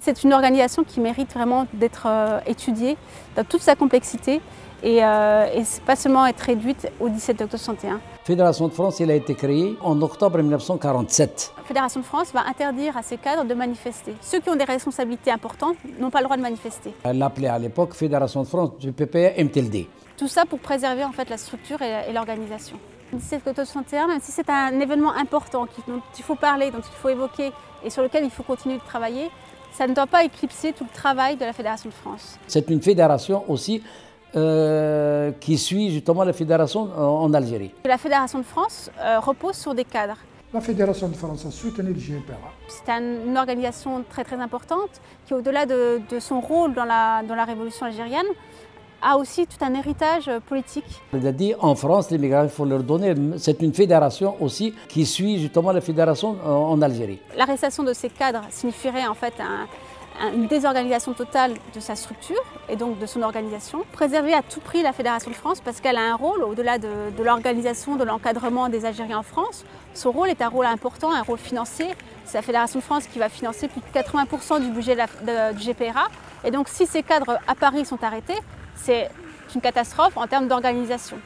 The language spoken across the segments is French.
C'est une organisation qui mérite vraiment d'être étudiée dans toute sa complexité et pas seulement être réduite au 17 octobre 61. La Fédération de France, elle a été créée en octobre 1947. La Fédération de France va interdire à ses cadres de manifester. Ceux qui ont des responsabilités importantes n'ont pas le droit de manifester. Elle l'appelait à l'époque Fédération de France du PPA-MTLD. Tout ça pour préserver en fait la structure et l'organisation. Le 17 octobre 61, même si c'est un événement important dont il faut parler, dont il faut évoquer et sur lequel il faut continuer de travailler, ça ne doit pas éclipser tout le travail de la Fédération de France. C'est une fédération aussi qui suit justement la fédération en Algérie. La Fédération de France repose sur des cadres. La Fédération de France a soutenu le GPRA. C'est une organisation très importante qui, au-delà de son rôle dans la révolution algérienne, a aussi tout un héritage politique. Il a dit en France, les migrants, il faut leur donner. C'est une fédération aussi qui suit justement la fédération en Algérie. L'arrestation de ces cadres signifierait en fait une désorganisation totale de sa structure et donc de son organisation. Préserver à tout prix la Fédération de France parce qu'elle a un rôle au-delà de l'organisation, de l'encadrement des Algériens en France. Son rôle est un rôle important, un rôle financier. C'est la Fédération de France qui va financer plus de 80% du budget du GPRA. Et donc si ces cadres à Paris sont arrêtés, c'est une catastrophe en termes d'organisation.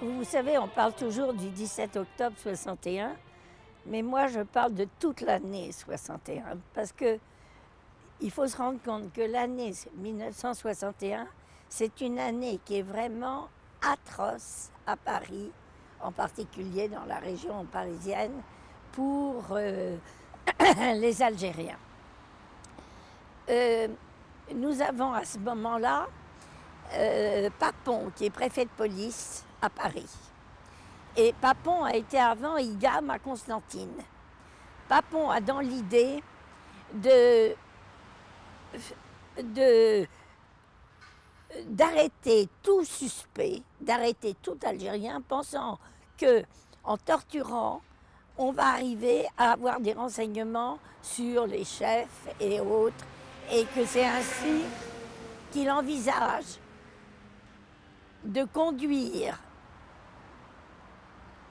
Vous savez, on parle toujours du 17 octobre 61, mais moi je parle de toute l'année 61, parce que il faut se rendre compte que l'année 1961, c'est une année qui est vraiment atroce à Paris, en particulier dans la région parisienne, pour les Algériens. Nous avons à ce moment-là Papon, qui est préfet de police à Paris. Et Papon a été avant IGAM à Constantine. Papon a dans l'idée d'arrêter tout suspect, d'arrêter tout Algérien, pensant qu'en torturant, on va arriver à avoir des renseignements sur les chefs et autres, et que c'est ainsi qu'il envisage de conduire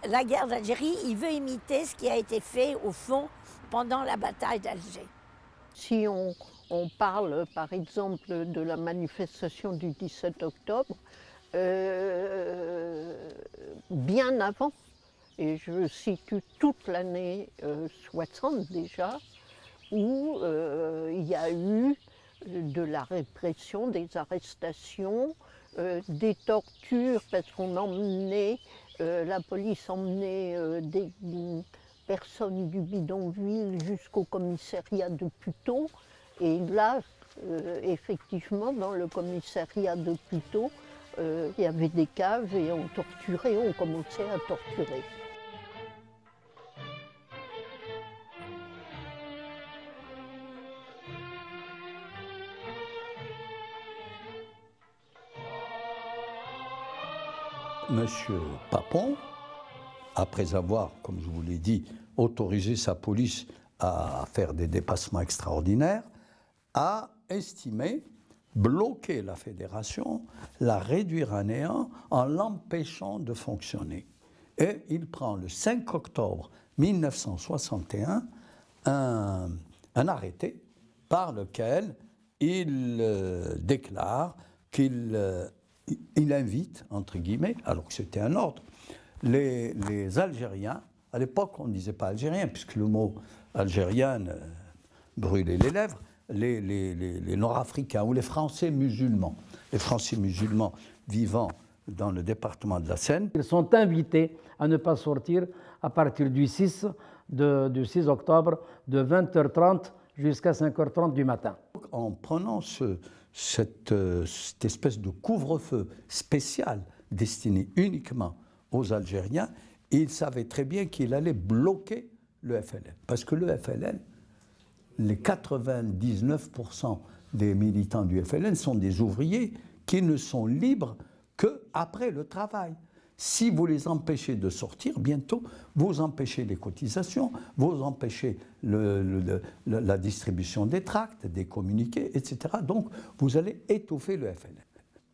la guerre d'Algérie. Il veut imiter ce qui a été fait, au fond, pendant la bataille d'Alger. Si on parle, par exemple, de la manifestation du 17 octobre, bien avant, et je situe toute l'année 60 déjà, où il y a eu de la répression, des arrestations, des tortures, parce qu'on emmenait, la police emmenait des personnes du bidonville jusqu'au commissariat de Puteaux. Et là, effectivement, dans le commissariat de Puteaux, il y avait des caves et on torturait, on commençait à torturer. Monsieur Papon, après avoir, comme je vous l'ai dit, autorisé sa police à faire des dépassements extraordinaires, a estimé bloquer la fédération, la réduire à néant en l'empêchant de fonctionner. Et il prend le 5 octobre 1961 un arrêté par lequel il déclare qu'il il invite, entre guillemets, alors que c'était un ordre, les Algériens, à l'époque on ne disait pas algérien, puisque le mot algérien brûlait les lèvres, les Nord-Africains ou les Français musulmans vivant dans le département de la Seine. Ils sont invités à ne pas sortir à partir du 6 octobre de 20h30 jusqu'à 5h30 du matin. En prenant cette espèce de couvre-feu spécial destiné uniquement aux Algériens, il savait très bien qu'il allait bloquer le FLN. Parce que le FLN, les 99% des militants du FLN sont des ouvriers qui ne sont libres qu'après le travail. Si vous les empêchez de sortir, bientôt, vous empêchez les cotisations, vous empêchez la distribution des tracts, des communiqués, etc. Donc, vous allez étouffer le FLN.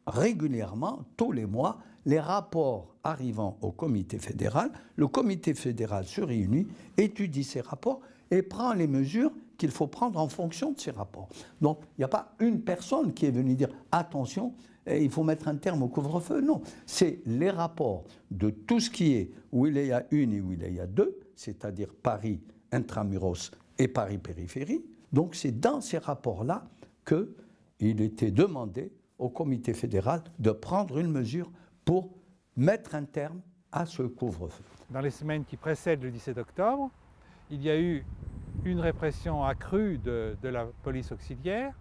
Régulièrement, tous les mois, les rapports arrivant au comité fédéral, le comité fédéral se réunit, étudie ces rapports et prend les mesures qu'il faut prendre en fonction de ces rapports. Donc, il n'y a pas une personne qui est venue dire « attention, il faut mettre un terme au couvre-feu ». Non, c'est les rapports de tout ce qui est où il y a une et où il y a deux, c'est-à-dire Paris intramuros et Paris périphérie. Donc, c'est dans ces rapports-là qu'il était demandé au comité fédéral de prendre une mesure pour mettre un terme à ce couvre-feu. Dans les semaines qui précèdent le 17 octobre, il y a eu une répression accrue de la police auxiliaire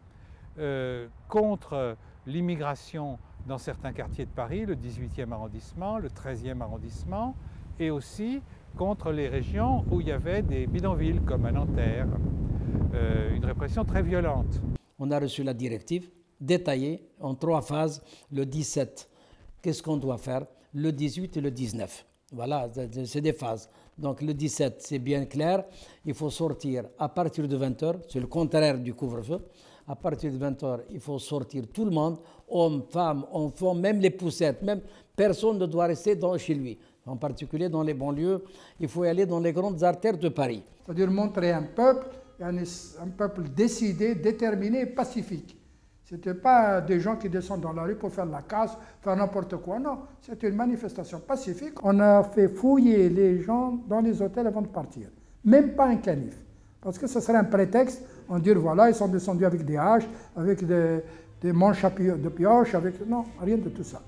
contre l'immigration dans certains quartiers de Paris, le 18e arrondissement, le 13e arrondissement, et aussi contre les régions où il y avait des bidonvilles comme à Nanterre. Une répression très violente. On a reçu la directive détaillée en 3 phases, le 17. Qu'est-ce qu'on doit faire? Le 18 et le 19. Voilà, c'est des phases. Donc le 17, c'est bien clair, il faut sortir à partir de 20h, c'est le contraire du couvre-feu. À partir de 20h, il faut sortir tout le monde, hommes, femmes, enfants, même les poussettes, même personne ne doit rester chez lui. En particulier dans les banlieues, il faut y aller dans les grandes artères de Paris. C'est-à-dire montrer un peuple décidé, déterminé, pacifique. Ce n'était pas des gens qui descendent dans la rue pour faire la casse, faire n'importe quoi, non. C'était une manifestation pacifique. On a fait fouiller les gens dans les hôtels avant de partir. Même pas un canif. Parce que ce serait un prétexte, on dit voilà, ils sont descendus avec des haches, avec des manches de pioche, avec... Non, rien de tout ça.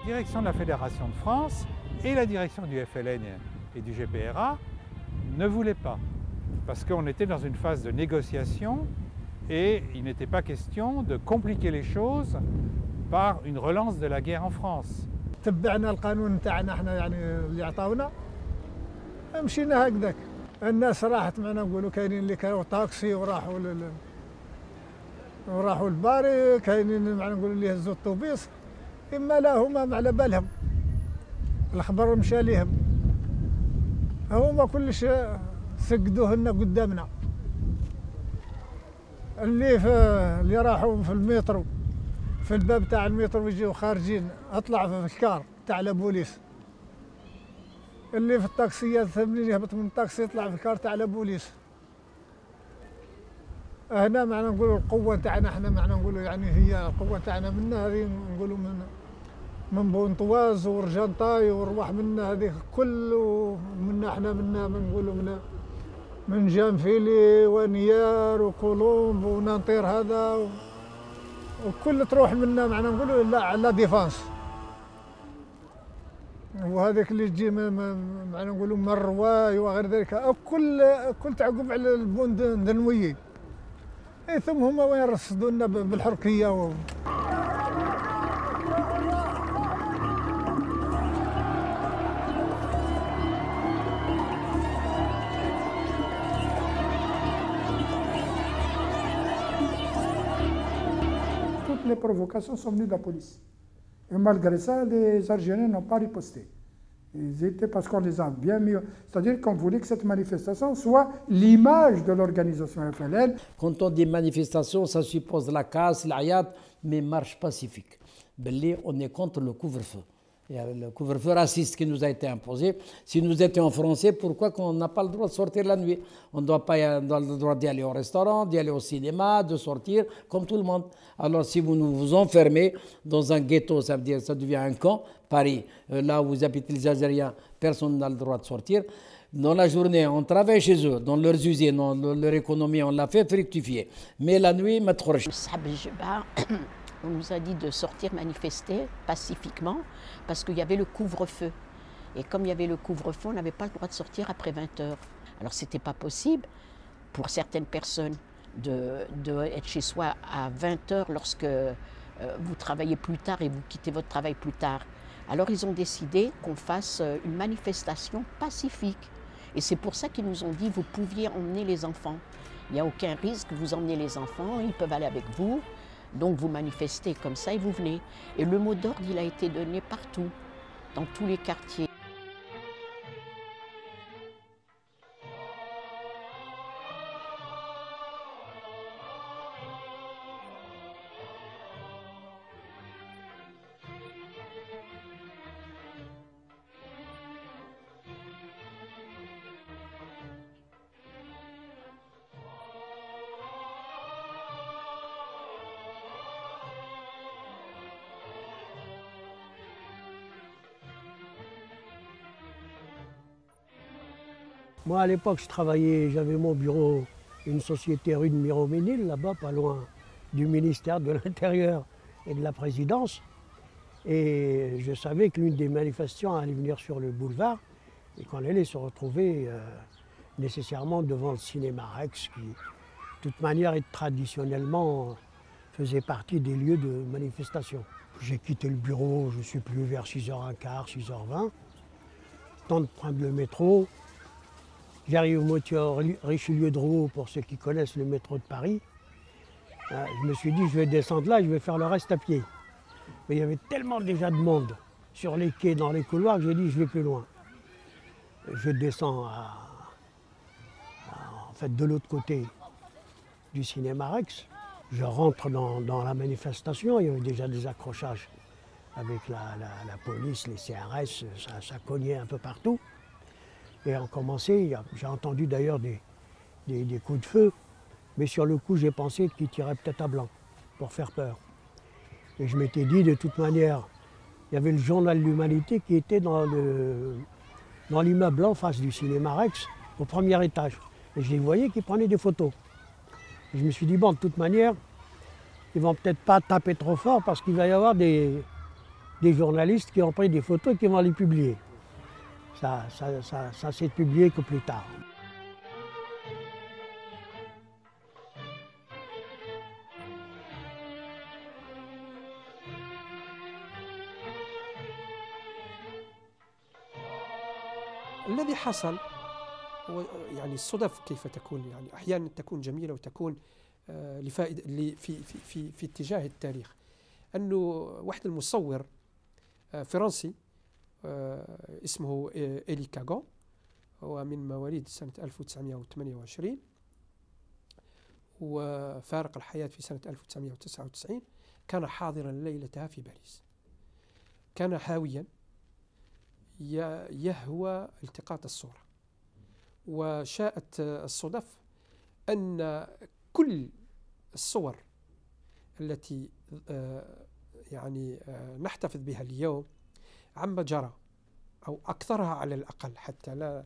La direction de la Fédération de France et la direction du FLN et du GPRA ne voulaient pas, parce qu'on était dans une phase de négociation et il n'était pas question de compliquer les choses par une relance de la guerre en France. تبعنا القانون تاعنا احنا يعني اللي عطاونا مشينا هكذاك. الناس راحت معنا نقولوا كاينين اللي كانوا طاكسي وراحوا الباري، كاينين معنا نقولوا اللي هزوا الطوبيس، اما لا هما ما على بالهم، الخبر مشى ليهم، هما كلش سقدوه لنا قدامنا. اللي راحوا في المترو في الباب تاع المترو يجيو خارجين اطلع في الكار تاع البوليس، اللي في الطاكسيات منين يهبط من الطاكسي يطلع في الكار تاع البوليس. هنا معنا نقولوا القوه تاعنا احنا معنا نقولوا يعني هي القوه تاعنا منا هذه نقولوا من بونطواز ورجنطاي ورواح منا هذه كله منا احنا منا نقولوا من جانفيلي ونيار وكولومب ونانطير هذا وكل تروح منا معنا نقولوا لا على ديفانس. وهذاك اللي تجي معنا نقولوا من الرواي وغير ذلك كل تعقب على البوند النووي. ثم هما وين رصدوا لنا بالحركيه toutes les provocations sont venues de la police. Et malgré ça, les Algériens n'ont pas riposté. Ils étaient parce qu'on les a bien mis. C'est-à-dire qu'on voulait que cette manifestation soit l'image de l'organisation FLN. Quand on dit manifestation, ça suppose la casse, l'ayat, mais marche pacifique. On est contre le couvre-feu. Il y a le couvre-feu raciste qui nous a été imposé. Si nous étions français, pourquoi qu'on n'a pas le droit de sortir la nuit? On n'a pas le droit d'y aller au restaurant, d'y aller au cinéma, de sortir comme tout le monde. Alors si vous nous enfermez dans un ghetto, ça veut dire que ça devient un camp, Paris, là où vous habitez les Algériens, personne n'a le droit de sortir. Dans la journée, on travaille chez eux, dans leurs usines, dans leur économie, on l'a fait fructifier. Mais la nuit, on nous a dit de sortir manifester pacifiquement parce qu'il y avait le couvre-feu. Et comme il y avait le couvre-feu, on n'avait pas le droit de sortir après 20 heures. Alors ce n'était pas possible pour certaines personnes de être chez soi à 20 heures lorsque vous travaillez plus tard et vous quittez votre travail plus tard. Alors ils ont décidé qu'on fasse une manifestation pacifique. Et c'est pour ça qu'ils nous ont dit vous pouviez emmener les enfants. Il n'y a aucun risque, vous emmenez les enfants, ils peuvent aller avec vous. Donc vous manifestez comme ça et vous venez. Et le mot d'ordre, il a été donné partout, dans tous les quartiers. Moi, à l'époque, je travaillais, j'avais mon bureau, une société rue de Miroménil, là-bas, pas loin du ministère de l'Intérieur et de la Présidence. Et je savais que l'une des manifestations allait venir sur le boulevard et qu'on allait se retrouver nécessairement devant le cinéma Rex, qui, de toute manière, et traditionnellement, faisait partie des lieux de manifestation. J'ai quitté le bureau, je suis plus vers 6h15, 6h20. Temps de prendre le métro. J'arrive au métro Richelieu-Drouot, pour ceux qui connaissent le métro de Paris. Je me suis dit, je vais descendre là, je vais faire le reste à pied. Mais il y avait tellement déjà de monde sur les quais, dans les couloirs, que j'ai dit, je vais plus loin. Je descends en fait, de l'autre côté du cinéma Rex. Je rentre dans la manifestation, il y avait déjà des accrochages avec la police, les CRS, ça cognait un peu partout. Et on commençait, j'ai entendu d'ailleurs des coups de feu, mais sur le coup j'ai pensé qu'ils tiraient peut-être à blanc pour faire peur. Et je m'étais dit de toute manière, il y avait le journal de l'Humanité qui était dans l'immeuble en face du cinéma Rex, au premier étage. Et je les voyais qui prenaient des photos. Et je me suis dit, bon, de toute manière, ils vont peut-être pas taper trop fort parce qu'il va y avoir des journalistes qui ont pris des photos et qui vont les publier. Ça s'est publié que plus tard. الذي حصل هو يعني الصدف كيف تكون يعني احيانا تكون جميله وتكون لفائده في اتجاه التاريخ. انه واحد المصور فرنسي اسمه إلي كاغون، هو من مواليد سنة 1928 وفارق الحياة في سنة 1999. كان حاضرا ليلتها في باريس. كان هاويا يهوى التقاط الصورة، وشاءت الصدف أن كل الصور التي يعني نحتفظ بها اليوم عما جرى أو أكثرها على الأقل، حتى لا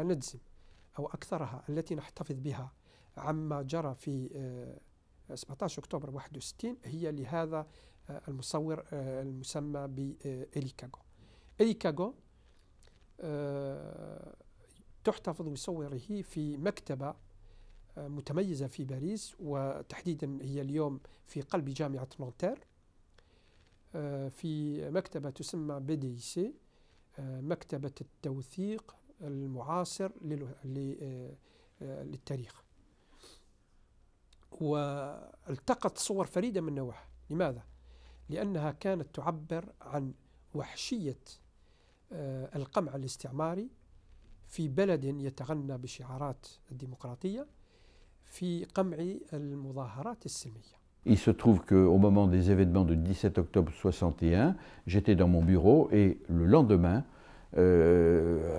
نجزم، أو أكثرها التي نحتفظ بها عما جرى في 17 أكتوبر 61 هي لهذا المصور المسمى بإلي كاغون. إلي كاغون تحتفظ بصوره في مكتبة متميزة في باريس، وتحديدا هي اليوم في قلب جامعة نانتير، في مكتبة تسمى BDIC، مكتبة التوثيق المعاصر للتاريخ. والتقط صور فريدة من نوعها. لماذا؟ لأنها كانت تعبر عن وحشية القمع الاستعماري في بلد يتغنى بشعارات الديمقراطية في قمع المظاهرات السلمية. Il se trouve qu'au moment des événements du 17 octobre 61, j'étais dans mon bureau et le lendemain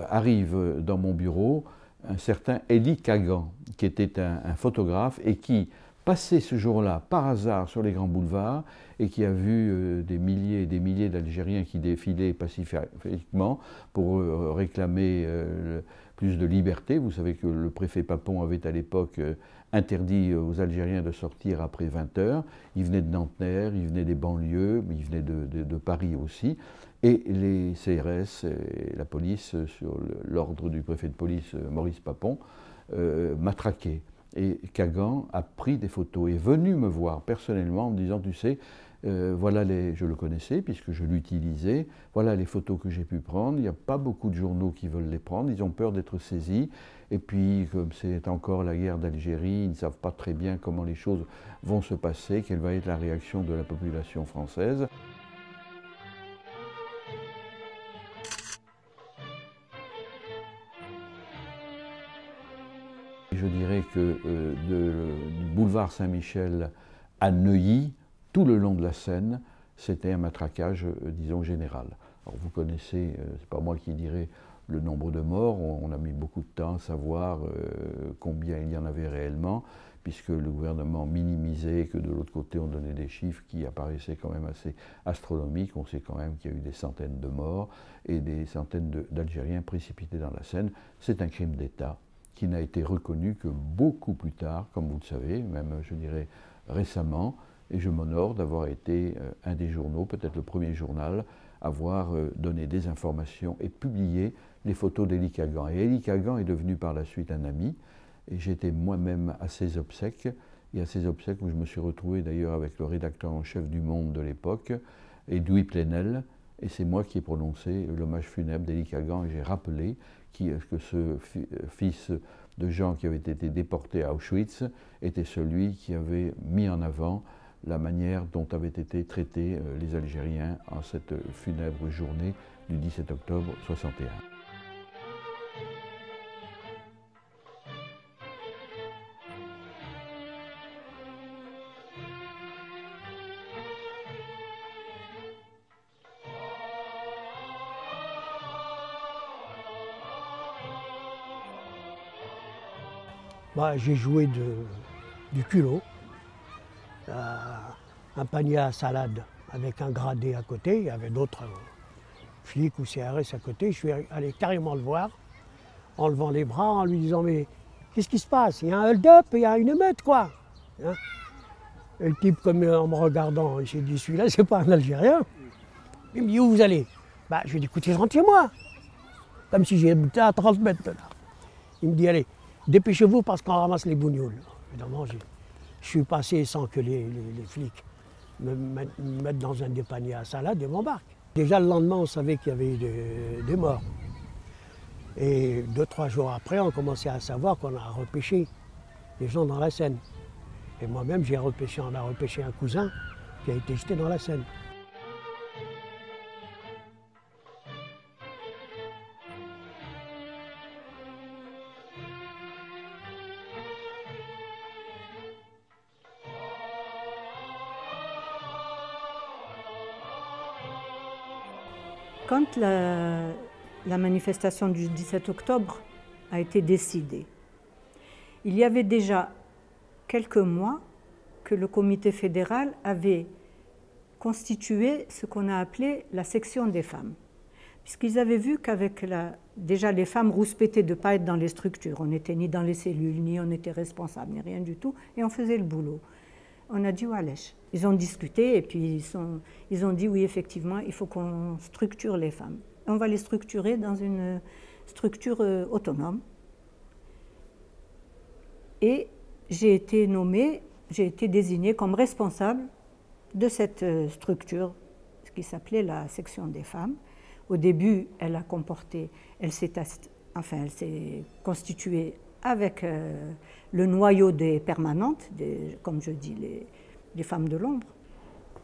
arrive dans mon bureau un certain Elie Kagan, qui était un photographe et qui passait ce jour-là par hasard sur les grands boulevards et qui a vu des milliers et des milliers d'Algériens qui défilaient pacifiquement pour réclamer plus de liberté. Vous savez que le préfet Papon avait à l'époque interdit aux Algériens de sortir après 20 heures. Ils venaient de Nanterre, ils venaient des banlieues, mais ils venaient de Paris aussi. Et les CRS et la police, sur l'ordre du préfet de police Maurice Papon, matraquaient. Et Kagan a pris des photos et est venu me voir personnellement en me disant, tu sais, voilà je le connaissais puisque je l'utilisais, voilà les photos que j'ai pu prendre, il n'y a pas beaucoup de journaux qui veulent les prendre, ils ont peur d'être saisis, et puis comme c'est encore la guerre d'Algérie, ils ne savent pas très bien comment les choses vont se passer, quelle va être la réaction de la population française. Je dirais que du boulevard Saint-Michel à Neuilly, tout le long de la Seine, c'était un matraquage, disons, général. Alors vous connaissez, c'est pas moi qui dirais le nombre de morts, on a mis beaucoup de temps à savoir combien il y en avait réellement, puisque le gouvernement minimisait, que de l'autre côté on donnait des chiffres qui apparaissaient quand même assez astronomiques. On sait quand même qu'il y a eu des centaines de morts et des centaines d'Algériens précipités dans la Seine. C'est un crime d'État qui n'a été reconnu que beaucoup plus tard, comme vous le savez, même je dirais récemment, et je m'honore d'avoir été un des journaux, peut-être le premier journal, à avoir donné des informations et publié les photos d'Elie Kagan. Et Elie Kagan est devenu par la suite un ami, et j'étais moi-même à ses obsèques, et à ses obsèques où je me suis retrouvé d'ailleurs avec le rédacteur en chef du Monde de l'époque, Edoui Plenel, et c'est moi qui ai prononcé l'hommage funèbre d'Elie Kagan, et j'ai rappelé que ce fils de gens qui avaient été déportés à Auschwitz était celui qui avait mis en avant la manière dont avaient été traités les Algériens en cette funèbre journée du 17 octobre 61. J'ai joué du culot, un panier à salade avec un gradé à côté. Il y avait d'autres flics ou CRS à côté. Je suis allé carrément le voir en levant les bras, en lui disant « Mais qu'est-ce qui se passe? Il y a un hold-up, il y a une émeute, quoi hein ?» Et le type, comme en me regardant, il s'est dit « Celui-là, c'est pas un Algérien. » Il me dit « Où vous allez ?» Je lui ai dit « Écoutez, je rentre chez moi. » Comme si j'étais à 30 mètres de là. Il me dit « Allez. Dépêchez-vous parce qu'on ramasse les bougnoules. » Évidemment, je suis passé sans que les flics me mettent dans un des paniers à salade et m'embarquent. Déjà le lendemain, on savait qu'il y avait eu des morts. Et 2-3 jours après, on commençait à savoir qu'on a repêché des gens dans la Seine. Et moi-même, on a repêché un cousin qui a été jeté dans la Seine. Quand la manifestation du 17 octobre a été décidée, il y avait déjà quelques mois que le comité fédéral avait constitué ce qu'on a appelé la section des femmes. Puisqu'ils avaient vu qu'avec déjà les femmes rouspétaient de ne pas être dans les structures. On n'était ni dans les cellules, ni on était responsable, ni rien du tout, et on faisait le boulot. On a dit Walech. Ils ont discuté et puis ils ont dit oui, effectivement, il faut qu'on structure les femmes. On va les structurer dans une structure autonome. Et j'ai été désignée comme responsable de cette structure, ce qui s'appelait la section des femmes. Au début, elle s'est constituée avec le noyau des permanentes, comme je dis, les femmes de l'ombre.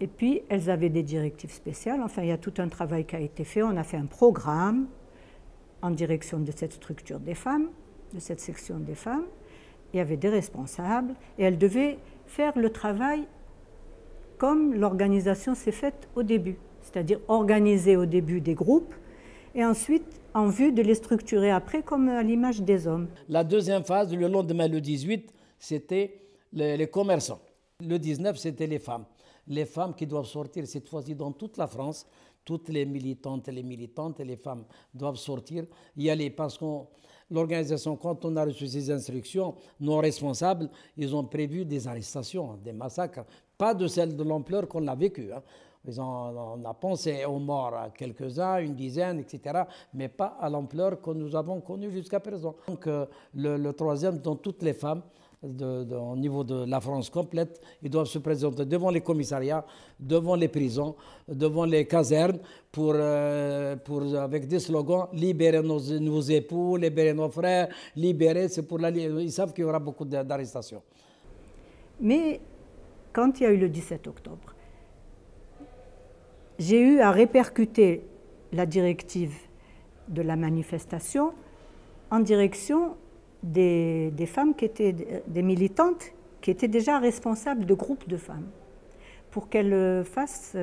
Et puis, elles avaient des directives spéciales. Enfin, il y a tout un travail qui a été fait. On a fait un programme en direction de cette structure des femmes, de cette section des femmes. Il y avait des responsables et elles devaient faire le travail comme l'organisation s'est faite au début, c'est-à-dire organiser au début des groupes et ensuite en vue de les structurer après comme à l'image des hommes. La deuxième phase, le lendemain, le 18, c'était les commerçants. Le 19, c'était les femmes. Les femmes qui doivent sortir cette fois-ci dans toute la France, toutes les militantes et les femmes doivent sortir, y aller parce que l'organisation, quand on a reçu ces instructions, nos responsables, ils ont prévu des arrestations, des massacres, pas de celles de l'ampleur qu'on a vécues. Hein. On a pensé aux morts, quelques-uns, une dizaine, etc., mais pas à l'ampleur que nous avons connue jusqu'à présent. Donc le troisième, dans toutes les femmes, au niveau de la France complète, ils doivent se présenter devant les commissariats, devant les prisons, devant les casernes, avec des slogans « Libérez nos époux, libérez nos frères, libérez », c'est pour ils savent qu'il y aura beaucoup d'arrestations. Mais quand il y a eu le 17 octobre, j'ai eu à répercuter la directive de la manifestation en direction des femmes qui étaient des militantes qui étaient déjà responsables de groupes de femmes pour qu'elles fassent,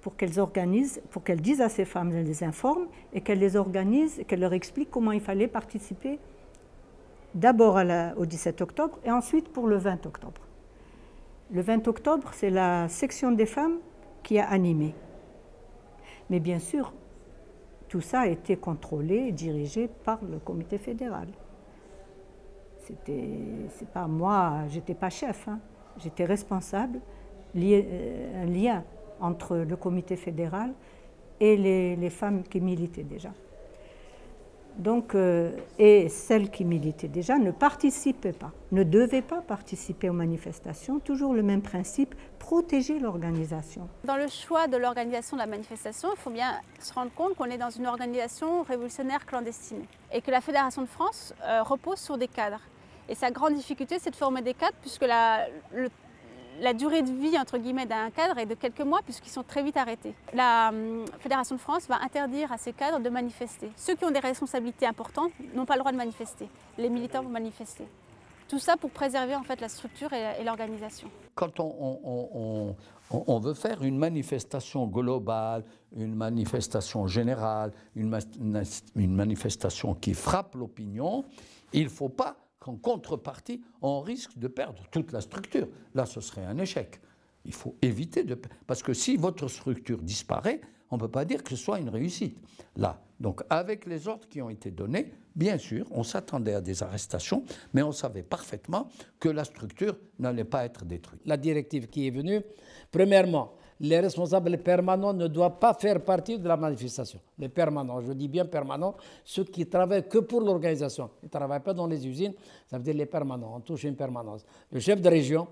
pour qu'elles organisent, pour qu'elles disent à ces femmes, elles les informent et qu'elles les organisent et qu'elles leur expliquent comment il fallait participer d'abord au 17 octobre et ensuite pour le 20 octobre. Le 20 octobre, c'est la section des femmes qui a animé. Mais bien sûr, tout ça a été contrôlé et dirigé par le comité fédéral. C'est pas moi, j'étais pas chef, hein. J'étais responsable, un lien entre le comité fédéral et les femmes qui militaient déjà. Donc, et celles qui militaient déjà ne participaient pas, ne devaient pas participer aux manifestations, toujours le même principe, protéger l'organisation. Dans le choix de l'organisation de la manifestation, il faut bien se rendre compte qu'on est dans une organisation révolutionnaire clandestine et que la Fédération de France repose sur des cadres. Et sa grande difficulté, c'est de former des cadres puisque la durée de vie entre guillemets d'un cadre est de quelques mois puisqu'ils sont très vite arrêtés. La Fédération de France va interdire à ces cadres de manifester. Ceux qui ont des responsabilités importantes n'ont pas le droit de manifester. Les militants vont manifester. Tout ça pour préserver en fait la structure et l'organisation. Quand on veut faire une manifestation globale, une manifestation générale, une manifestation qui frappe l'opinion, il ne faut pas qu'en contrepartie, on risque de perdre toute la structure. Là, ce serait un échec. Il faut éviter de... Parce que si votre structure disparaît, on ne peut pas dire que ce soit une réussite. Là, donc avec les ordres qui ont été donnés, bien sûr, on s'attendait à des arrestations, mais on savait parfaitement que la structure n'allait pas être détruite. La directive qui est venue, premièrement, les responsables permanents ne doivent pas faire partie de la manifestation. Les permanents, je dis bien permanents, ceux qui travaillent que pour l'organisation. Ils ne travaillent pas dans les usines, ça veut dire les permanents, on touche une permanence. Le chef de région,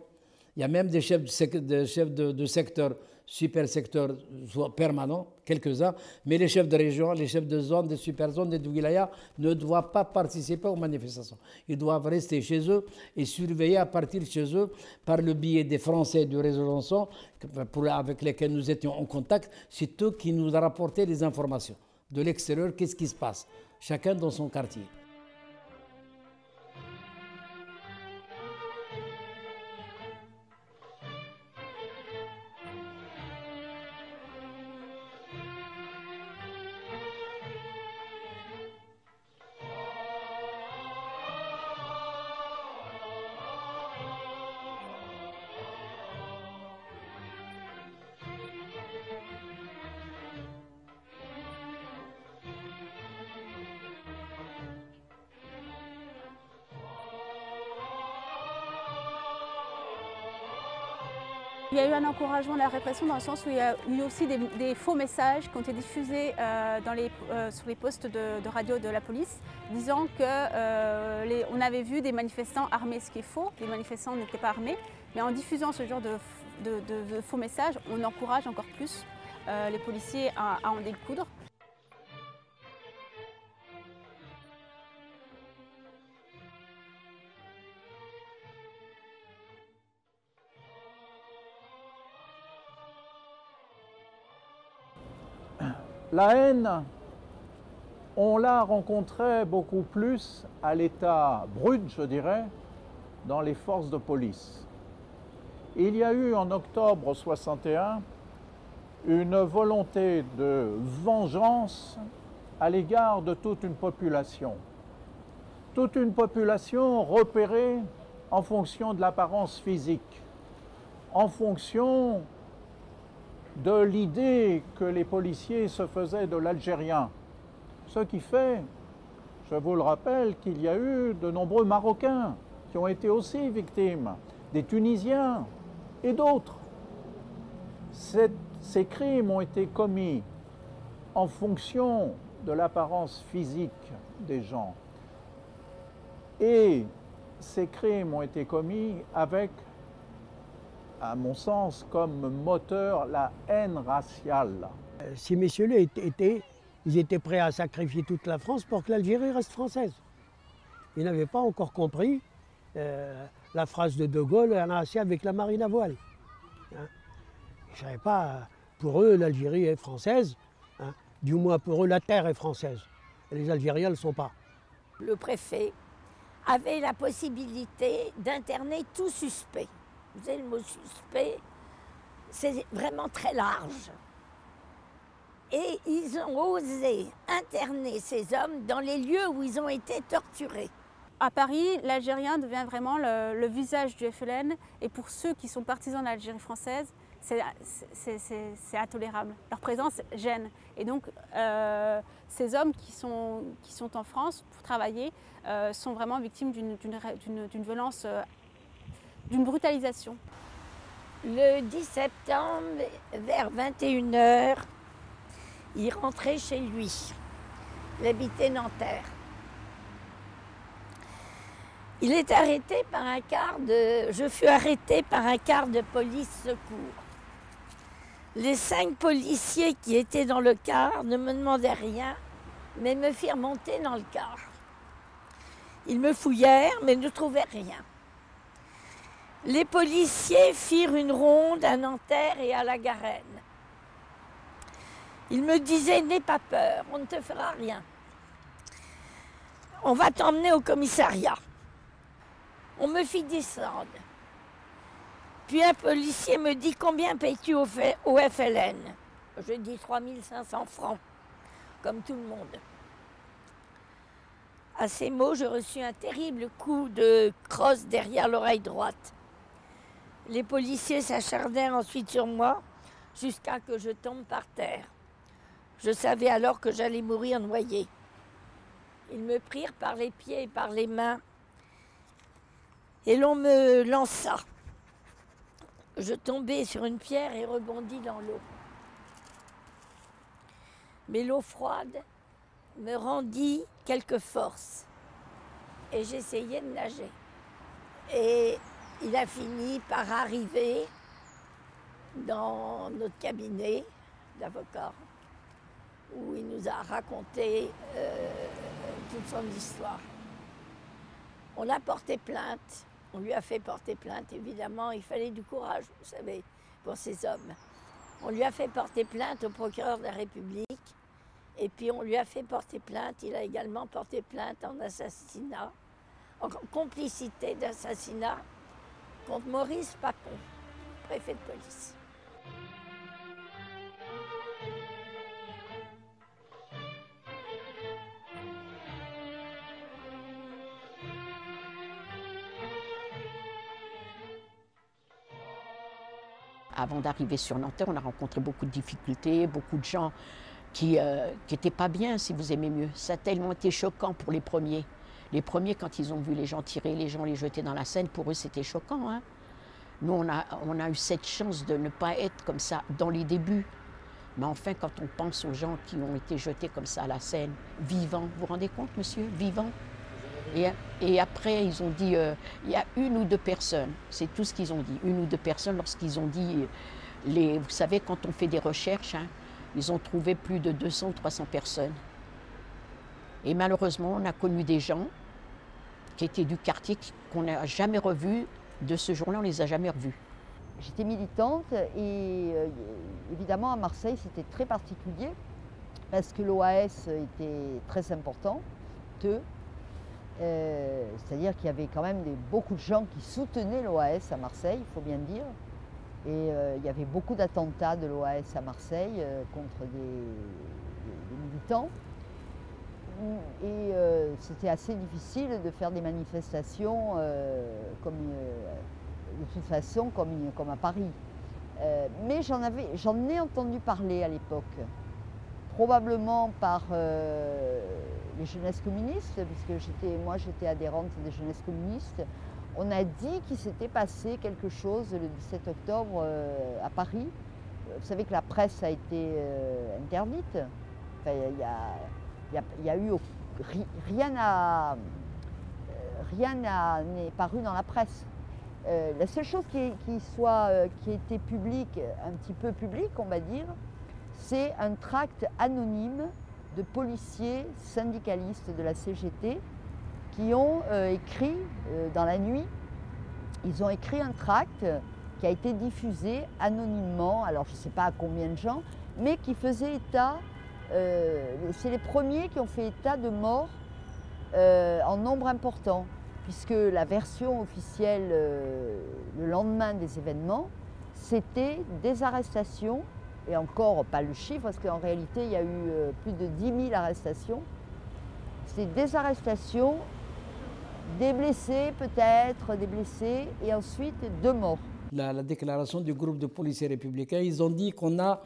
il y a même des chefs de secteur, super secteur, soit permanents, quelques-uns, mais les chefs de région, les chefs de zone, des super zones, des wilaya ne doivent pas participer aux manifestations. Ils doivent rester chez eux et surveiller à partir de chez eux par le biais des Français du réseau Janson, avec lesquels nous étions en contact. C'est eux qui nous ont rapporté les informations de l'extérieur, qu'est-ce qui se passe, chacun dans son quartier. Il y a eu un encouragement de la répression dans le sens où il y a eu aussi des faux messages qui ont été diffusés sur les postes de radio de la police, disant qu'on avait vu des manifestants armés, ce qui est faux, les manifestants n'étaient pas armés, mais en diffusant ce genre de faux messages, on encourage encore plus les policiers à en découdre. La haine, on la rencontrait beaucoup plus à l'état brut, je dirais, dans les forces de police. Il y a eu en octobre 61 une volonté de vengeance à l'égard de toute une population. Toute une population repérée en fonction de l'apparence physique, en fonction de l'idée que les policiers se faisaient de l'Algérien. Ce qui fait, je vous le rappelle, qu'il y a eu de nombreux Marocains qui ont été aussi victimes, des Tunisiens et d'autres. Ces crimes ont été commis en fonction de l'apparence physique des gens. Et ces crimes ont été commis avec, à mon sens, comme moteur la haine raciale. Ces messieurs-là ils étaient prêts à sacrifier toute la France pour que l'Algérie reste française. Ils n'avaient pas encore compris la phrase de Gaulle, on a assez avec la marine à voile. Hein. Ils ne savaient pas, pour eux, l'Algérie est française, hein. Du moins pour eux, la terre est française. Et les Algériens ne le sont pas. Le préfet avait la possibilité d'interner tout suspect. Vous savez, le mot suspect, c'est vraiment très large. Et ils ont osé interner ces hommes dans les lieux où ils ont été torturés. À Paris, l'Algérien devient vraiment le visage du FLN. Et pour ceux qui sont partisans de l'Algérie française, c'est intolérable. Leur présence gêne. Et donc, ces hommes qui sont en France pour travailler sont vraiment victimes d'une violence, d'une brutalisation. Le 10 septembre, vers 21 h, il rentrait chez lui. Il habitait Nanterre. Il est arrêté par un quart de... Je fus arrêté par un quart de police secours. Les 5 policiers qui étaient dans le car ne me demandaient rien, mais me firent monter dans le car. Ils me fouillèrent, mais ne trouvaient rien. Les policiers firent une ronde à Nanterre et à la Garenne. Ils me disaient, n'aie pas peur, on ne te fera rien. On va t'emmener au commissariat. On me fit descendre. Puis un policier me dit, combien payes-tu au FLN? Je dis 3 500 francs, comme tout le monde. À ces mots, je reçus un terrible coup de crosse derrière l'oreille droite. Les policiers s'acharnèrent ensuite sur moi jusqu'à que je tombe par terre. Je savais alors que j'allais mourir noyé. Ils me prirent par les pieds et par les mains et l'on me lança. Je tombai sur une pierre et rebondis dans l'eau. Mais l'eau froide me rendit quelques forces et j'essayais de nager. Et il a fini par arriver dans notre cabinet d'avocat où il nous a raconté toute son histoire. On a porté plainte, on lui a fait porter plainte, évidemment, il fallait du courage, vous savez, pour ces hommes. On lui a fait porter plainte au procureur de la République, et puis on lui a fait porter plainte, il a également porté plainte en assassinat, en complicité d'assassinat contre Maurice Papon, préfet de police. Avant d'arriver sur Nanterre, on a rencontré beaucoup de difficultés, beaucoup de gens qui n'étaient pas bien, si vous aimez mieux. Ça a tellement été choquant pour les premiers. Les premiers, quand ils ont vu les gens tirer, les gens les jeter dans la Seine, pour eux, c'était choquant. Hein. Nous, on a eu cette chance de ne pas être comme ça dans les débuts. Mais enfin, quand on pense aux gens qui ont été jetés comme ça à la Seine, vivants, vous vous rendez compte, monsieur, vivants? Et après, ils ont dit, il y a 1 ou 2 personnes, c'est tout ce qu'ils ont dit, 1 ou 2 personnes lorsqu'ils ont dit, vous savez, quand on fait des recherches, hein, ils ont trouvé plus de 200 ou 300 personnes. Et malheureusement, on a connu des gens qui étaient du quartier qu'on n'a jamais revus, de ce jour-là, on ne les a jamais revus. J'étais militante et évidemment à Marseille, c'était très particulier parce que l'OAS était très important, c'est-à-dire qu'il y avait quand même beaucoup de gens qui soutenaient l'OAS à Marseille, il faut bien le dire. Et il y avait beaucoup d'attentats de l'OAS à Marseille contre des militants. Et c'était assez difficile de faire des manifestations de toute façon comme à Paris. Mais j'en ai entendu parler à l'époque, probablement par les jeunesses communistes, puisque moi j'étais adhérente des jeunesses communistes. On a dit qu'il s'était passé quelque chose le 17 octobre à Paris. Vous savez que la presse a été interdite. Enfin, il y a eu rien n'est paru dans la presse. La seule chose qui était publique, un petit peu publique, on va dire, c'est un tract anonyme de policiers syndicalistes de la CGT qui ont écrit dans la nuit, ils ont écrit un tract qui a été diffusé anonymement, alors je ne sais pas à combien de gens, mais qui faisait état, c'est les premiers qui ont fait état de morts en nombre important, puisque la version officielle le lendemain des événements, c'était des arrestations, et encore pas le chiffre, parce qu'en réalité il y a eu plus de 10 000 arrestations, c'est des arrestations, des blessés peut-être, et ensuite 2 morts. La déclaration du groupe de policiers républicains, ils ont dit qu'on a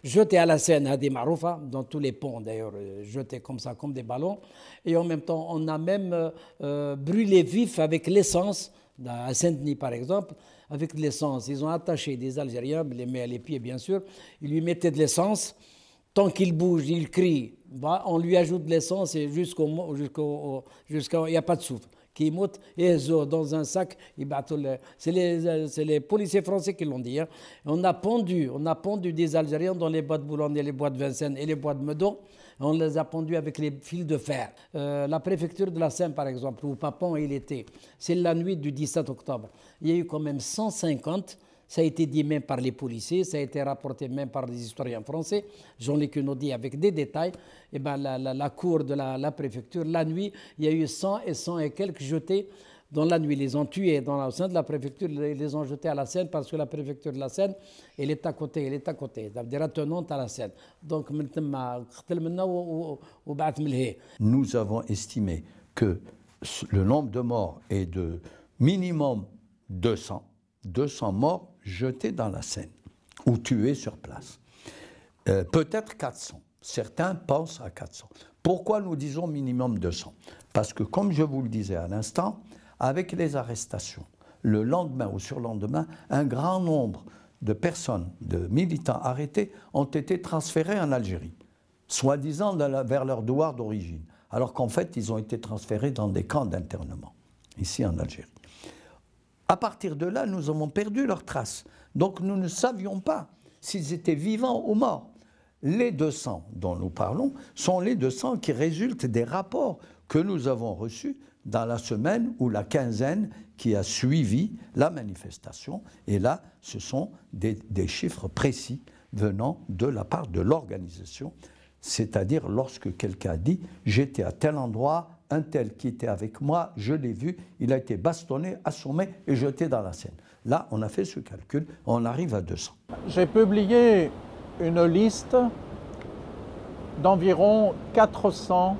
jeté à la Seine Hadi Maroufa, dans tous les ponts d'ailleurs, jeté comme ça, comme des ballons, et en même temps on a même brûlé vif avec l'essence, à Saint-Denis par exemple, avec de l'essence. Ils ont attaché des Algériens, les mains et les pieds bien sûr, ils lui mettaient de l'essence, tant qu'il bouge, il crie, on lui ajoute de l'essence et jusqu'à il n'y a pas de souffle. Qui montent et dans un sac, c'est les policiers français qui l'ont dit. Hein. On a pendu des Algériens dans les bois de Boulogne et les bois de Vincennes et les bois de Meudon. On les a pendus avec les fils de fer. La préfecture de la Seine, par exemple, où Papon il était, c'est la nuit du 17 octobre. Il y a eu quand même 150. Ça a été dit même par les policiers, ça a été rapporté même par les historiens français. Jean-Luc Huneau dit avec des détails. Et ben la cour de la préfecture, la nuit, il y a eu 100 et quelques jetés dans la nuit. Ils les ont tués au sein de la préfecture, ils les ont jetés à la Seine parce que la préfecture de la Seine, elle est à côté. Ça veut dire attenante à la Seine. Donc, nous avons estimé que le nombre de morts est de minimum 200 morts jetés dans la Seine ou tués sur place. Peut-être 400. Certains pensent à 400. Pourquoi nous disons minimum 200? Parce que, comme je vous le disais à l'instant, avec les arrestations, le lendemain ou surlendemain, un grand nombre de personnes, de militants arrêtés, ont été transférés en Algérie, soi-disant vers leur douar d'origine, alors qu'en fait, ils ont été transférés dans des camps d'internement, ici en Algérie. À partir de là, nous avons perdu leurs traces. Donc nous ne savions pas s'ils étaient vivants ou morts. Les 200 dont nous parlons sont les 200 qui résultent des rapports que nous avons reçus dans la semaine ou la quinzaine qui a suivi la manifestation. Et là, ce sont des chiffres précis venant de la part de l'organisation. C'est-à-dire lorsque quelqu'un dit « j'étais à tel endroit », un tel qui était avec moi, je l'ai vu, il a été bastonné, assommé et jeté dans la Seine. Là, on a fait ce calcul, on arrive à 200. J'ai publié une liste d'environ 400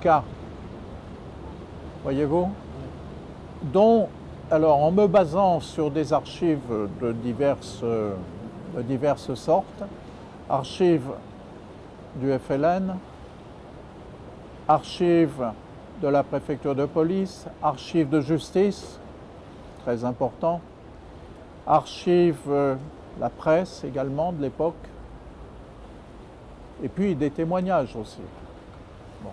cas, voyez-vous, dont, alors en me basant sur des archives de diverses sortes, archives du FLN, archives de la préfecture de police, archives de justice, très important, archives la presse également de l'époque, et puis des témoignages aussi. Bon.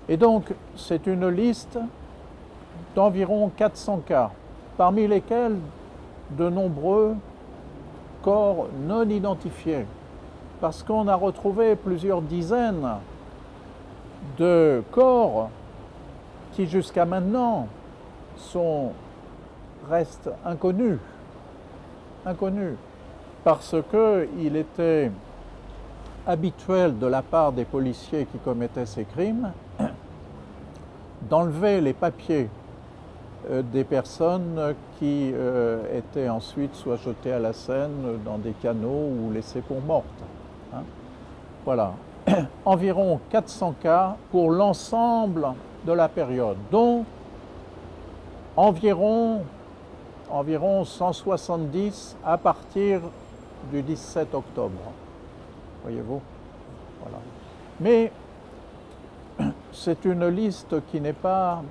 Et donc, c'est une liste d'environ 400 cas, parmi lesquels de nombreux corps non identifiés, parce qu'on a retrouvé plusieurs dizaines de corps qui jusqu'à maintenant restent inconnus, parce qu'il était habituel de la part des policiers qui commettaient ces crimes d'enlever les papiers des personnes qui étaient ensuite soit jetées à la Seine dans des canaux ou laissées pour mortes. Hein. Voilà. Environ 400 cas pour l'ensemble de la période, dont environ 170 à partir du 17 octobre. Voyez-vous? Voilà. Mais c'est une liste qui n'est pas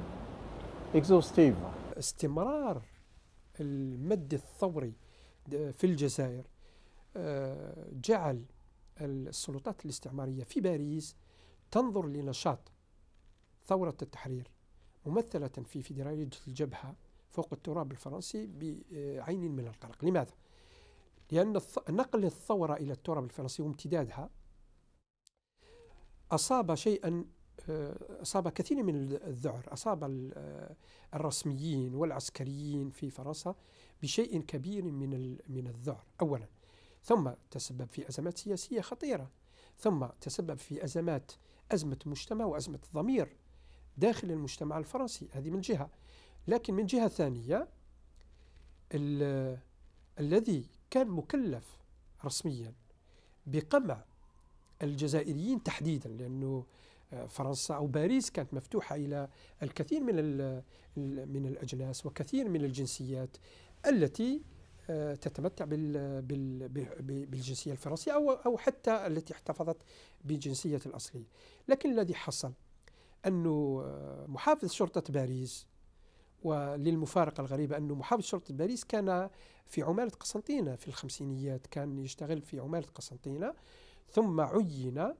exhaustive. استمرار المد الثوري في الجزائر جعل السلطات الاستعمارية في باريس تنظر لنشاط ثورة التحرير ممثلة في فيدرالية الجبهة فوق التراب الفرنسي بعين من القلق. لماذا؟ لأن نقل الثورة إلى التراب الفرنسي وامتدادها أصاب كثير من الذعر، أصاب الرسميين والعسكريين في فرنسا بشيء كبير من الذعر أولا، ثم تسبب في أزمات سياسية خطيرة، ثم تسبب في أزمة مجتمع وأزمة ضمير داخل المجتمع الفرنسي، هذه من جهة. لكن من جهة ثانية الذي كان مكلف رسميا بقمع الجزائريين تحديدا، لأنه فرنسا أو باريس كانت مفتوحة إلى الكثير من الأجناس وكثير من الجنسيات التي تتمتع بالجنسية الفرنسية أو حتى التي احتفظت بالجنسية الأصلية. لكن الذي حصل أنه محافظ شرطة باريس، وللمفارقة الغريبة أنه محافظ شرطة باريس كان في عمالة قسنطينة في الخمسينيات، كان يشتغل في عمالة قسنطينة، ثم عين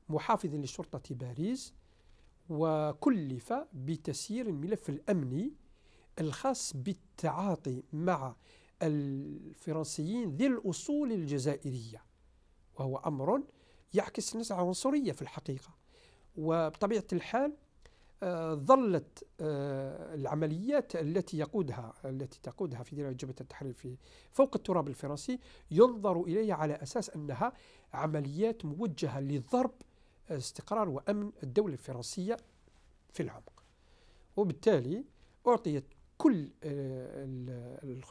محافظ لشرطة باريس وكلف بتسيير الملف الأمني الخاص بالتعاطي مع الفرنسيين ذي الأصول الجزائرية، وهو أمر يعكس نزعة عنصرية في الحقيقة. وبطبيعة الحال ظلت العمليات التي تقودها فيدرالية جبهة التحرير في فوق التراب الفرنسي ينظر إليها على أساس أنها عمليات موجهة لضرب استقرار وأمن الدولة الفرنسية في العمق، وبالتالي أعطيت كل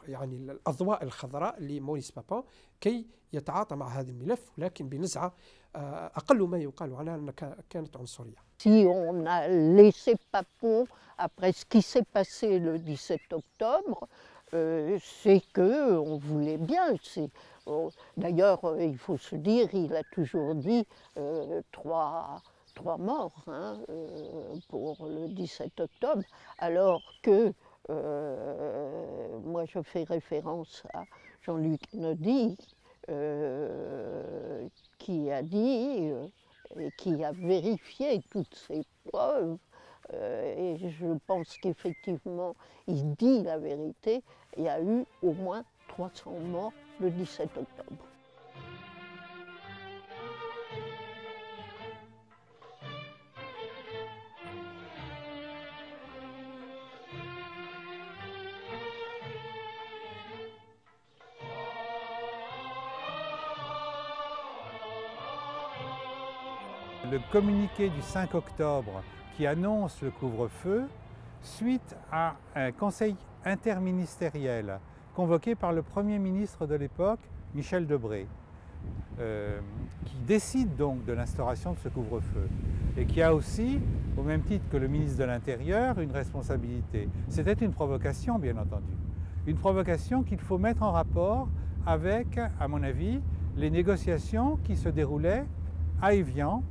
يعني الأضواء الخضراء لموريس بابون كي يتعاطى مع هذا الملف، ولكن بنزعة أقل ما يقال عنها أنها كانت عنصرية. Si on a laissé Papon après ce qui s'est passé le 17 octobre, c'est qu'on voulait bien. D'ailleurs, il faut se dire, il a toujours dit trois morts pour le 17 octobre, alors que moi je fais référence à Jean-Luc Naudy qui a dit et qui a vérifié toutes ces preuves, et je pense qu'effectivement il dit la vérité, il y a eu au moins 300 morts le 17 octobre. Le communiqué du 5 octobre qui annonce le couvre-feu suite à un conseil interministériel convoqué par le Premier ministre de l'époque, Michel Debré, qui décide donc de l'instauration de ce couvre-feu et qui a aussi, au même titre que le ministre de l'Intérieur, une responsabilité. C'était une provocation, bien entendu. Une provocation qu'il faut mettre en rapport avec, à mon avis, les négociations qui se déroulaient à Évian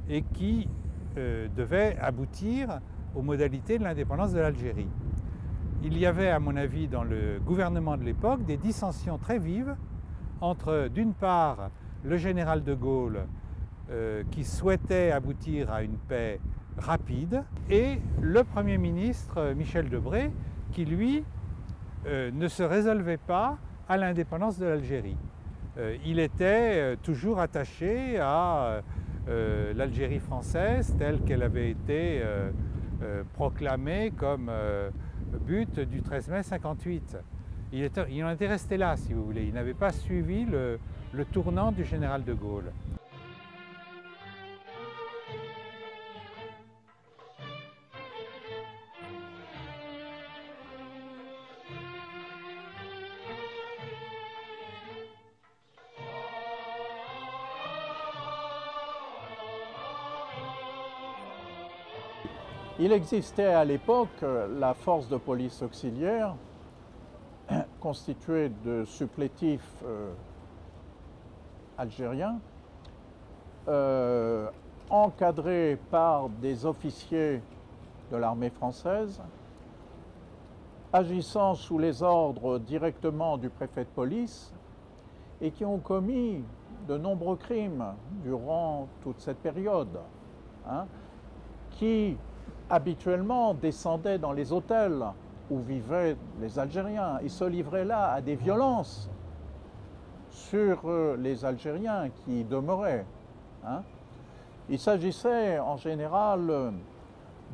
et qui devaient aboutir aux modalités de l'indépendance de l'Algérie. Il y avait, à mon avis, dans le gouvernement de l'époque, des dissensions très vives entre, d'une part, le général de Gaulle, qui souhaitait aboutir à une paix rapide, et le Premier ministre Michel Debré, qui, lui, ne se résolvait pas à l'indépendance de l'Algérie. Il était toujours attaché à l'Algérie française telle qu'elle avait été proclamée comme but du 13 mai 58. Il en était resté là, si vous voulez. Il n'avait pas suivi le tournant du général de Gaulle. Il existait à l'époque la force de police auxiliaire constituée de supplétifs algériens encadrés par des officiers de l'armée française agissant sous les ordres directement du préfet de police et qui ont commis de nombreux crimes durant toute cette période, hein, qui habituellement descendaient dans les hôtels où vivaient les Algériens. Ils se livraient là à des violences sur les Algériens qui y demeuraient. Hein. Il s'agissait en général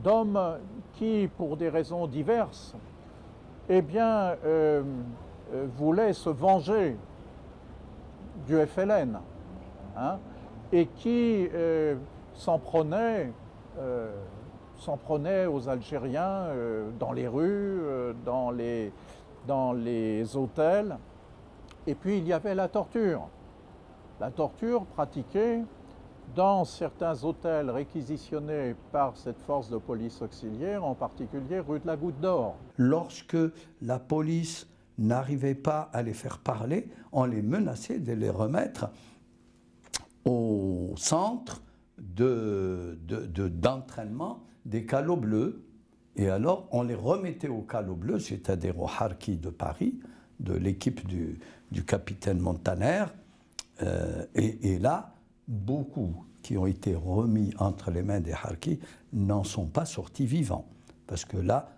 d'hommes qui, pour des raisons diverses, eh bien, voulaient se venger du FLN, hein, et qui s'en prenaient aux Algériens dans les rues, dans les hôtels. Et puis il y avait la torture pratiquée dans certains hôtels réquisitionnés par cette force de police auxiliaire, en particulier rue de la Goutte d'Or. Lorsque la police n'arrivait pas à les faire parler, on les menaçait de les remettre au centre d'entraînement des calots bleus. Et alors, on les remettait au calot bleu, c'est-à-dire au Harki de Paris, de l'équipe du capitaine Montaner. Et là, beaucoup qui ont été remis entre les mains des Harkis n'en sont pas sortis vivants. Parce que là,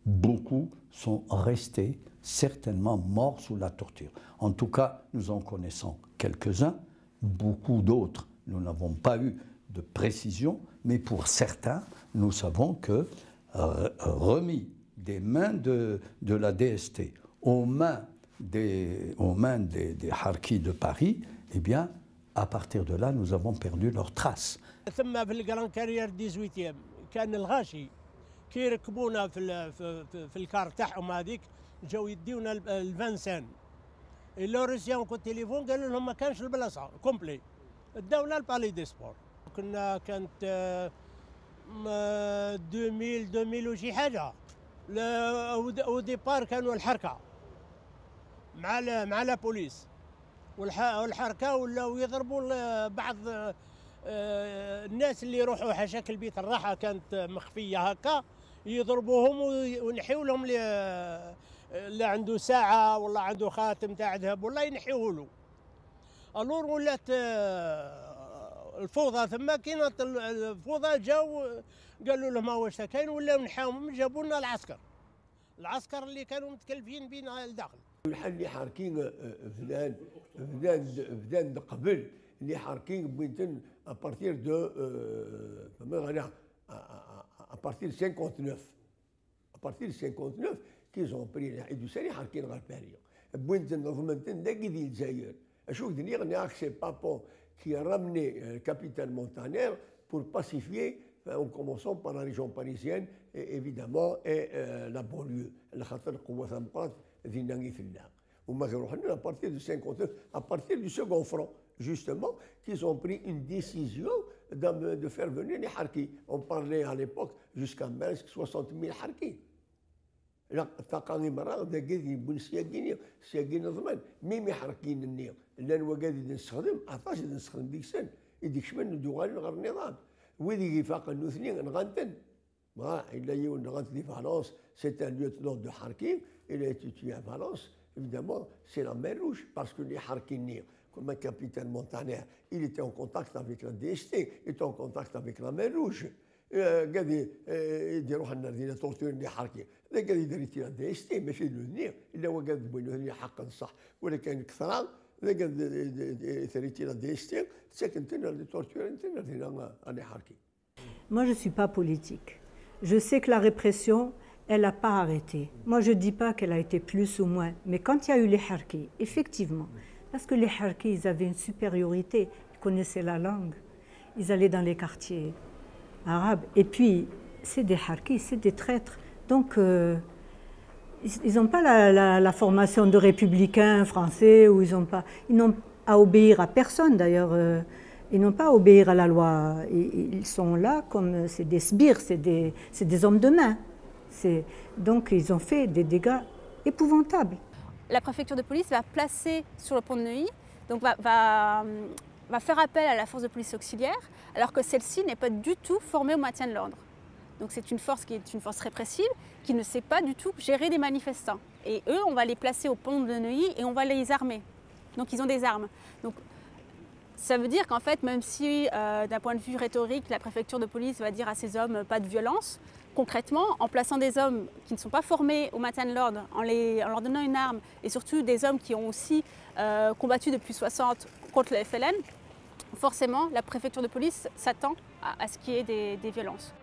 beaucoup sont restés certainement morts sous la torture. En tout cas, nous en connaissons quelques-uns, beaucoup d'autres, nous n'avons pas eu de précision, mais pour certains, nous savons que remis des mains de la DST aux mains des Harkis de Paris, eh bien, à partir de là, nous avons perdu leurs traces. ثم في الجران كارير 18 كان الغاشي كي يركبونا في الكار تاعهم هذيك جاو يديونا الفانسان اللوريسيان كو التليفون قالوا لهم ما كانش البلاصه كومبلي داونا البالي دي سبور كانت 2000 وشي حاجه او ديبار كانوا الحركه مع لا بوليس والحركه ولاو يضربوا بعض الناس اللي يروحوا حاشاك البيت الراحه كانت مخفيه هكا يضربوهم وينحيوا لهم اللي عنده ساعه والله عنده خاتم تاع ذهب والله ينحيوه له. الور ولات الفوضى ثم كاينه الفوضى جاو قالوا لهم واش كاين ولاو نحاهم جابوا لنا العسكر اللي كانوا متكلفين بينا الداخل. الحال اللي حاركين فدان قبل اللي حاركين بوينتن ابارتير دو à partir de 59. À partir de 59, qu'ils ont pris les Idoussari حاركين غير باريو. بوينتن ضمنتن داكي ديال الجزائر. اشوف دنيا غني سي بابون qui a ramené le capitaine Montaner pour pacifier, en commençant par la région parisienne et évidemment la banlieue. À partir de 59, à partir du second front, justement, qu'ils ont pris une décision de faire venir les Harkis. On parlait à l'époque jusqu'à 60 000 Harkis. تلقاني مرة داكي يبون سياقين ضمان ميمي حركين النير لان هو قاعد نستخدم عطاش نستخدم ديك السن يديك شمن ندوغال غير النظام ويدي يفاق النوثني نغنتن ما الا يو نغنت دي فالونس سي ان ليوتنون دو حركين الى تي à Valence évidemment c'est la mer rouge parce que les Harkis comme un capitaine Montaner il était en contact avec la DST il était en contact avec la mer rouge قاعد يديروا حنا دينا تورتور اللي حركي لا قاعد يدير تي دي اس تي ماشي لونير الا هو قاعد بينو حقا صح ولكن كثران لا قاعد يدير تي دي اس تي ساكن تنا لي تورتور تنا دينا اني حركي. Moi je suis pas politique. Je sais que la répression elle n'a pas arrêté. Moi je dis pas qu'elle a été plus ou moins, mais quand il y a eu les Harkis, effectivement, parce que les Harkis ils avaient une supériorité, ils connaissaient la langue, ils allaient dans les quartiers arabes. Et puis, c'est des Harkis, c'est des traîtres. Donc, ils n'ont pas la formation de républicains français, ou ils n'ont à obéir à personne d'ailleurs. Ils n'ont pas à obéir à la loi. Ils sont là comme c'est des sbires, c'est des hommes de main. Donc ils ont fait des dégâts épouvantables. La préfecture de police va placer sur le pont de Neuilly, donc va faire appel à la force de police auxiliaire, alors que celle-ci n'est pas du tout formée au maintien de l'ordre. Donc c'est une force qui est une force répressive, qui ne sait pas du tout gérer des manifestants. Et eux, on va les placer au pont de Neuilly et on va les armer. Donc ils ont des armes. Donc, ça veut dire qu'en fait, même si d'un point de vue rhétorique, la préfecture de police va dire à ces hommes pas de violence, concrètement, en plaçant des hommes qui ne sont pas formés au maintien de l'ordre, en leur donnant une arme, et surtout des hommes qui ont aussi combattu depuis 60 contre le FLN, forcément, la préfecture de police s'attend à ce qu'il y ait des violences.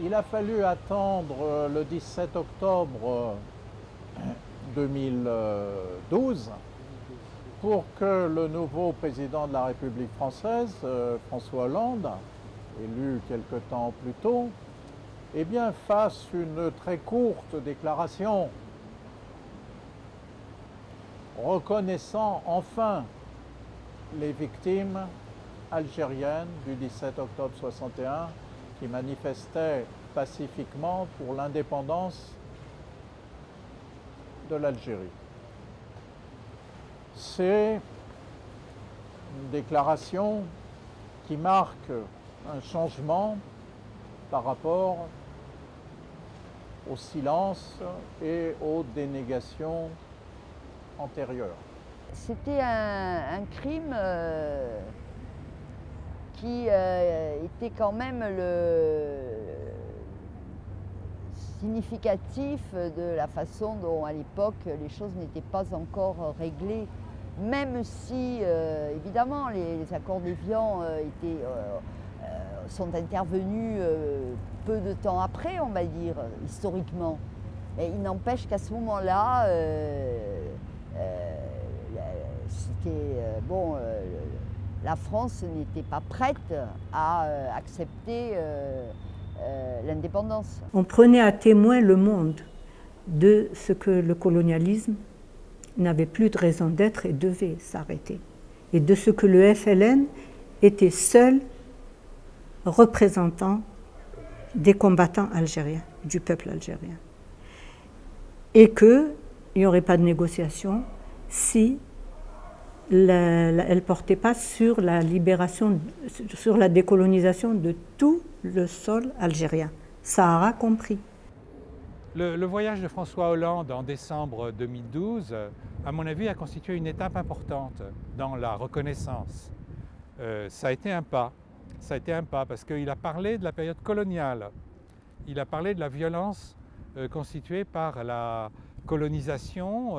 Il a fallu attendre le 17 octobre 2012 pour que le nouveau président de la République française, François Hollande, élu quelque temps plus tôt, eh bien, fasse une très courte déclaration reconnaissant enfin les victimes algériennes du 17 octobre 61 qui manifestaient pacifiquement pour l'indépendance de l'Algérie. C'est une déclaration qui marque un changement par rapport au silence et aux dénégations antérieures. C'était un crime qui était quand même significatif de la façon dont, à l'époque, les choses n'étaient pas encore réglées. Même si, évidemment, les accords d'Évian sont intervenus peu de temps après, on va dire, historiquement. Mais il n'empêche qu'à ce moment-là, la France n'était pas prête à accepter l'indépendance. On prenait à témoin le monde de ce que le colonialisme n'avait plus de raison d'être et devait s'arrêter. Et de ce que le FLN était seul représentant des combattants algériens, du peuple algérien. Et qu'il n'y aurait pas de négociation si elle ne portait pas sur la libération, sur la décolonisation de tout le sol algérien. Sahara compris. Le voyage de François Hollande en décembre 2012, à mon avis, a constitué une étape importante dans la reconnaissance. Ça a été un pas. Ça a été un pas parce qu'il a parlé de la période coloniale. Il a parlé de la violence constituée par la colonisation,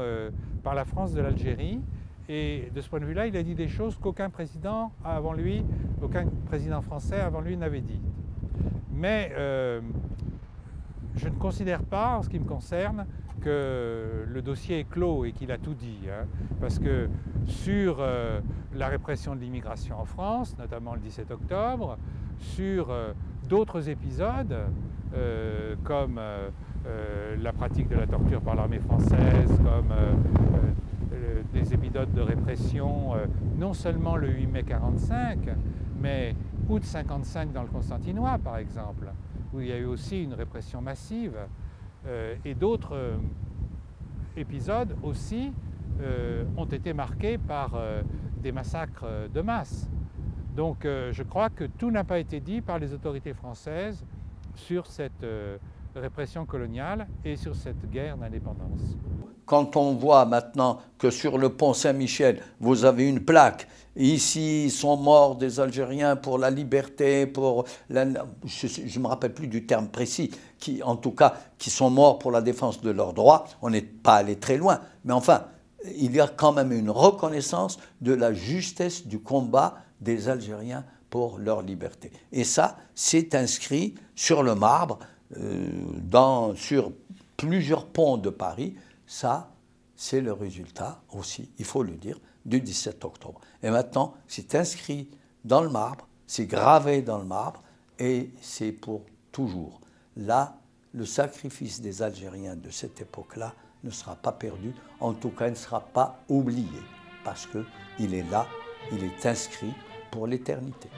par la France de l'Algérie. Et de ce point de vue-là, il a dit des choses qu'aucun président avant lui, aucun président français avant lui n'avait dit. Mais je ne considère pas, en ce qui me concerne, que le dossier est clos et qu'il a tout dit. Hein, parce que sur la répression de l'immigration en France, notamment le 17 octobre, sur d'autres épisodes, comme la pratique de la torture par l'armée française, comme des épisodes de répression, non seulement le 8 mai 1945, mais août 1955 dans le Constantinois, par exemple, où il y a eu aussi une répression massive, et d'autres épisodes aussi ont été marqués par des massacres de masse. Donc je crois que tout n'a pas été dit par les autorités françaises sur cette répression coloniale et sur cette guerre d'indépendance. Quand on voit maintenant que sur le pont Saint-Michel, vous avez une plaque, ici sont morts des Algériens pour la liberté, pour la, je ne me rappelle plus du terme précis, qui en tout cas, qui sont morts pour la défense de leurs droits, on n'est pas allé très loin, mais enfin, il y a quand même une reconnaissance de la justesse du combat des Algériens pour leur liberté. Et ça, c'est inscrit sur le marbre, sur plusieurs ponts de Paris. Ça, c'est le résultat aussi, il faut le dire, du 17 octobre. Et maintenant, c'est inscrit dans le marbre c'est gravé dans le marbre et c'est pour toujours. Là, le sacrifice des Algériens de cette époque-là ne sera pas perdu, en tout cas il ne sera pas oublié, parce qu'il est là, il est inscrit pour l'éternité.